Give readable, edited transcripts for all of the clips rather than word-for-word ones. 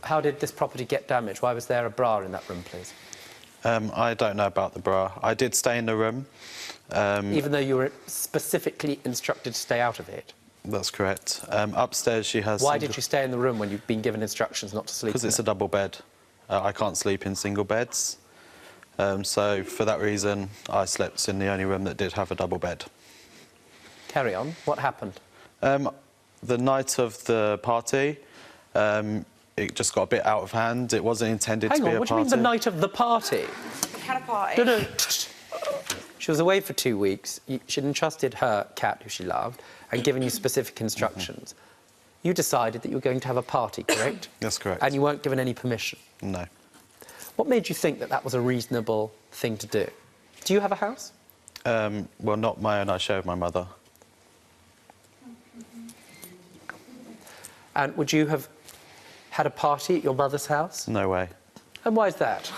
how did this property get damaged? Why was there a bra in that room, please? I don't know about the bra. I did stay in the room. Even though you were specifically instructed to stay out of it? That's correct. Upstairs she has... Why did you stay in the room when you've been given instructions not to sleep in it? Because it's a double bed. I can't sleep in single beds. So, for that reason, I slept in the only room that did have a double bed. Carry on. What happened? The night of the party, it just got a bit out of hand. It wasn't intended to be a party. Hang on, what do you mean the night of the party? We had a party. No. She was away for 2 weeks. She'd entrusted her cat, who she loved, and given you specific instructions. You decided that you were going to have a party, correct? That's correct. And you weren't given any permission? No. What made you think that that was a reasonable thing to do? Do you have a house? Well, not my own. I share with my mother. And would you have had a party at your mother's house? No way. And why is that?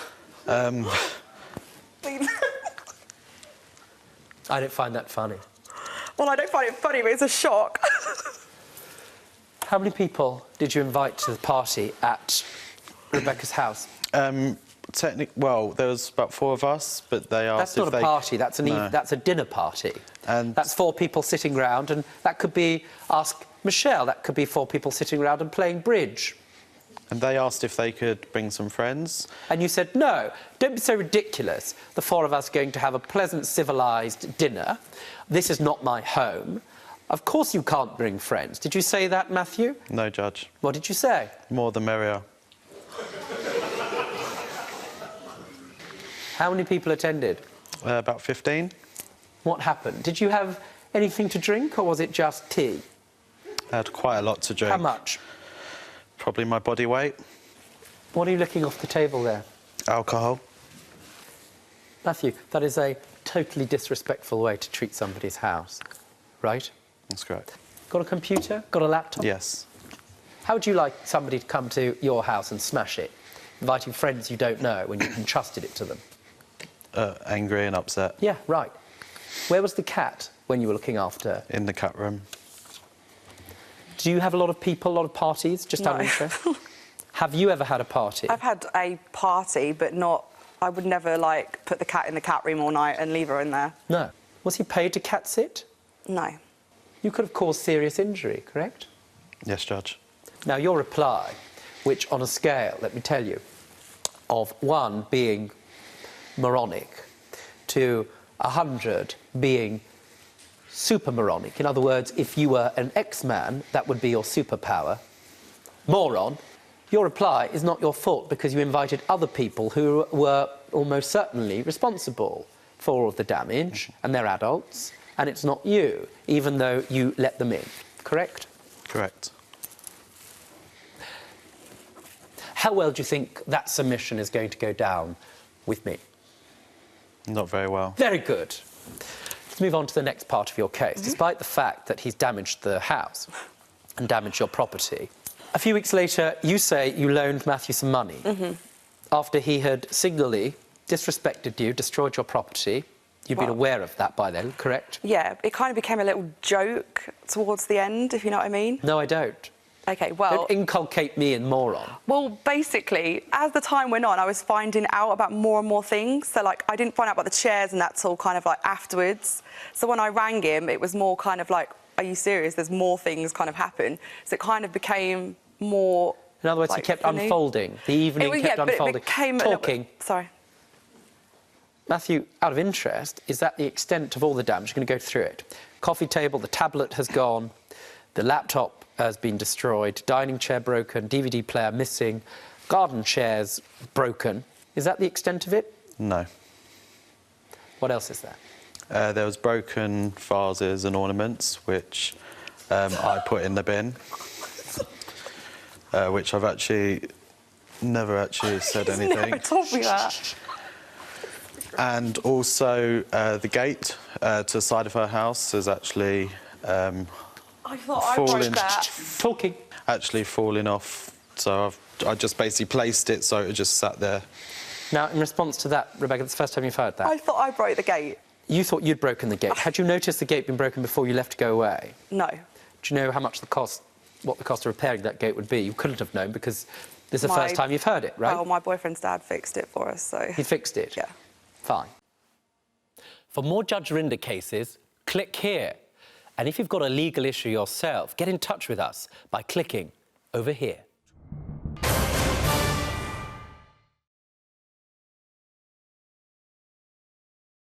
I don't find that funny. Well, I don't find it funny, but it's a shock. How many people did you invite to the party at Rebecca's house? Well, there was about 4 of us, but they asked if they... That's not a party, that's a dinner party. And that's 4 people sitting round, and that could be, ask Michelle, that could be 4 people sitting round and playing bridge. And they asked if they could bring some friends. And you said, no, don't be so ridiculous. The 4 of us are going to have a pleasant, civilised dinner. This is not my home. Of course you can't bring friends. Did you say that, Matthew? No, Judge. What did you say? More the merrier. How many people attended? About 15. What happened? Did you have anything to drink, or was it just tea? I had quite a lot to drink. How much? Probably my body weight. What are you licking off the table there? Alcohol. Matthew, that is a totally disrespectful way to treat somebody's house, right? That's correct. Got a computer? Got a laptop? Yes. How would you like somebody to come to your house and smash it, inviting friends you don't know when you've entrusted it to them? Angry and upset. Yeah, right. Where was the cat when you were looking after? In the cat room. Do you have a lot of people, a lot of parties, just out of interest? Have you ever had a party? I've had a party, but not... I would never, like, put the cat in the cat room all night and leave her in there. No. Was he paid to cat sit? No. You could have caused serious injury, correct? Yes, Judge. Now, your reply, which on a scale, let me tell you, of 1 being moronic to 100 being super moronic. In other words, if you were an X-Man, that would be your superpower. Moron. Your reply is not your fault because you invited other people who were almost certainly responsible for all of the damage, and they're adults, and it's not you, even though you let them in. Correct? Correct. How well do you think that submission is going to go down with me? Not very well. Very good. Let's move on to the next part of your case. Despite the fact that he's damaged the house and damaged your property, a few weeks later, you say you loaned Matthew some money after he had signally disrespected you, destroyed your property. You'd been aware of that by then, correct? Yeah, it kind of became a little joke towards the end, if you know what I mean. No, I don't. OK, well... Don't inculcate me in moron. Well, basically, as the time went on, I was finding out about more and more things. So, like, I didn't find out about the chairs and that's all kind of, like, afterwards. So when I rang him, it was more kind of like, are you serious? There's more things kind of happen. So it kind of became more... In other words, like, it kept funny. unfolding. The evening kept unfolding. But it became talking. Sorry. Matthew, out of interest, is that the extent of all the damage? I'm going to go through it. Coffee table, the tablet has gone, the laptop has been destroyed, dining chair broken, DVD player missing, garden chairs broken. Is that the extent of it? No. What else is there? There was broken vases and ornaments, which I put in the bin, which I've actually never actually said anything. Never told me that. And also the gate to the side of her house is actually I thought I broke that. Talking. Actually falling off, so I just basically placed it so it just sat there. Now, in response to that, Rebecca, it's the first time you've heard that. I thought I broke the gate. You thought you'd broken the gate. Had you noticed the gate being broken before you left to go away? No. Do you know how much what the cost of repairing that gate would be? You couldn't have known because This is the first time you've heard it, right? Well, my boyfriend's dad fixed it for us, so... He fixed it? Yeah. Fine. For more Judge Rinder cases, click here. And if you've got a legal issue yourself, get in touch with us by clicking over here.